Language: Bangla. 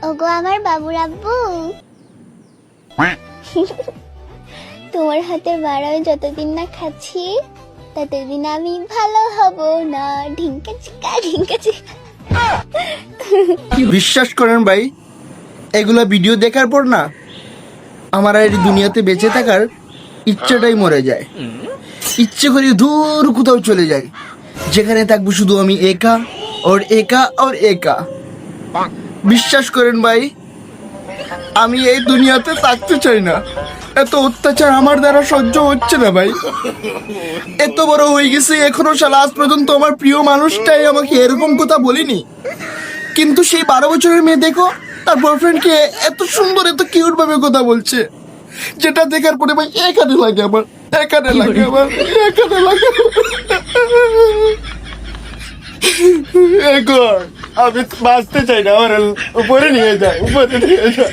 ওগো আমার বাবুর আব্বু, তোমার হাতের বাড়াও যতদিন না খাচ্ছি ততদিন আমি ভালো হব না। ঢিঙ্কা চিকা ঢিঙ্কা চিকা। বিশ্বাস করেন ভাই, এগুলা ভিডিও দেখার পর না আমার আর এই দুনিয়াতে বেঁচে থাকার ইচ্ছাটাই মরে যায়। ইচ্ছে করি দূর কোথাও চলে যাই, যেখানে থাকবো শুধু আমি একা আর একা আর একা। বিশ্বাস করেন ভাই, আমি এই দুনিয়াতে থাকতে চাই না। এত অত্যাচার আমার দ্বারা সহ্য হচ্ছে না ভাই। এত বড় হয়ে গেছে, এখনো শালা আজ পর্যন্ত আমার প্রিয় মানুষটাই আমাকে এরকম কথা বলিনি। কিন্তু সেই 12 বছরের মেয়ে দেখো, তার বয়ফ্রেন্ডকে এত সুন্দর এত কিউট ভাবে কথা বলছে, যেটা দেখার পরে ভাই এখানে লাগে আমার, এখানে লাগে আমার, এখানে লাগে। এখন আমি বাঁচতে চাই না, আমার উপরে নিয়ে যায়, উপরে নিয়ে যায়।